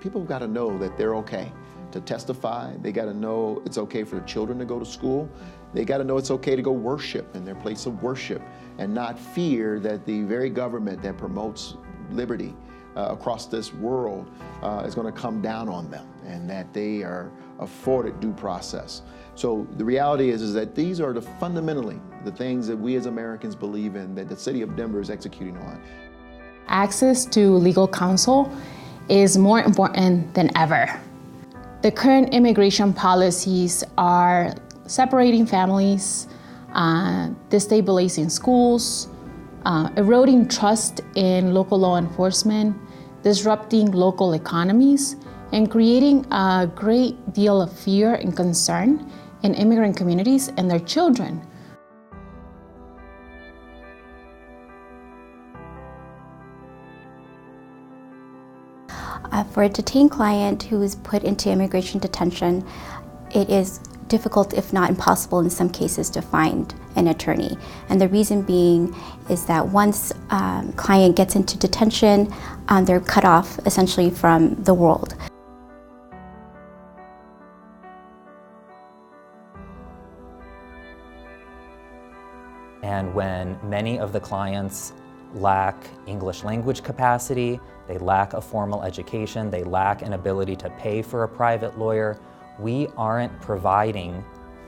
people got to know that they're okay to testify. They got to know it's okay for the children to go to school. They got to know it's okay to go worship in their place of worship and not fear that the very government that promotes liberty across this world is going to come down on them, and that they are afforded due process. So the reality is that these are fundamentally the things that we as Americans believe in, that the city of Denver is executing on. Access to legal counsel is more important than ever. The current immigration policies are separating families, destabilizing schools, eroding trust in local law enforcement, disrupting local economies, and creating a great deal of fear and concern in immigrant communities and their children. For a detained client who is put into immigration detention, it is difficult, if not impossible in some cases, to find an attorney. And the reason being is that once a client gets into detention, they're cut off essentially from the world. And when many of the clients lack English language capacity, they lack a formal education, they lack an ability to pay for a private lawyer, we aren't providing,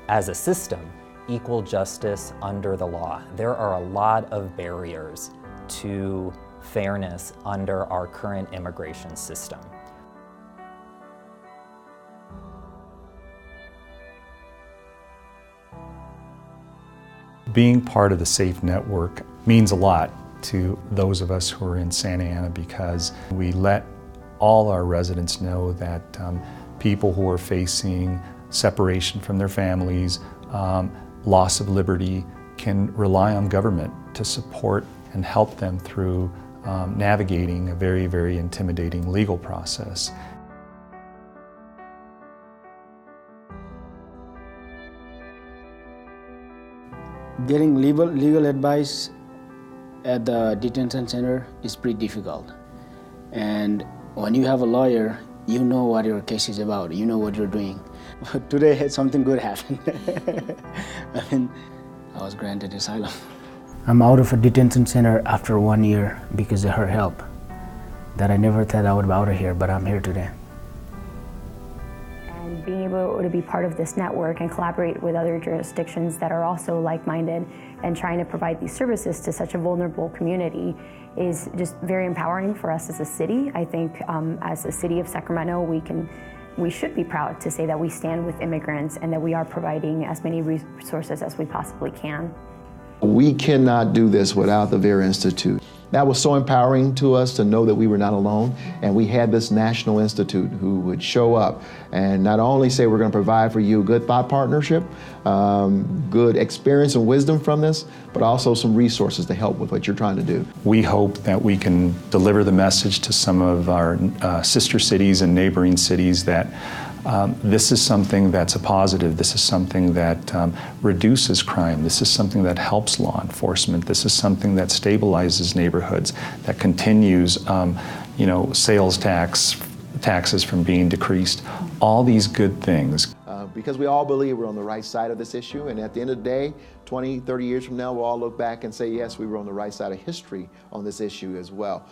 as a system, equal justice under the law. There are a lot of barriers to fairness under our current immigration system. Being part of the SAFE network means a lot to those of us who are in Santa Ana, because we let all our residents know that people who are facing separation from their families, loss of liberty, can rely on government to support and help them through navigating a very, very intimidating legal process. Getting legal advice at the detention center is pretty difficult. And when you have a lawyer, you know what your case is about, you know what you're doing. But today something good happened. I was granted asylum. I'm out of a detention center after 1 year because of her help. That I never thought I would be out of here, but I'm here today. And being able to be part of this network and collaborate with other jurisdictions that are also like-minded and trying to provide these services to such a vulnerable community is just very empowering for us as a city. I think as a city of Sacramento, we should be proud to say that we stand with immigrants and that we are providing as many resources as we possibly can. We cannot do this without the Vera Institute. That was so empowering to us to know that we were not alone, and we had this National Institute who would show up and not only say we're going to provide for you good thought partnership, good experience and wisdom from this, but also some resources to help with what you're trying to do. We hope that we can deliver the message to some of our sister cities and neighboring cities that this is something that's a positive. This is something that reduces crime. This is something that helps law enforcement. This is something that stabilizes neighborhoods, that continues, sales taxes from being decreased. All these good things. Because we all believe we're on the right side of this issue, and at the end of the day, 20, 30 years from now, we'll all look back and say, yes, we were on the right side of history on this issue as well.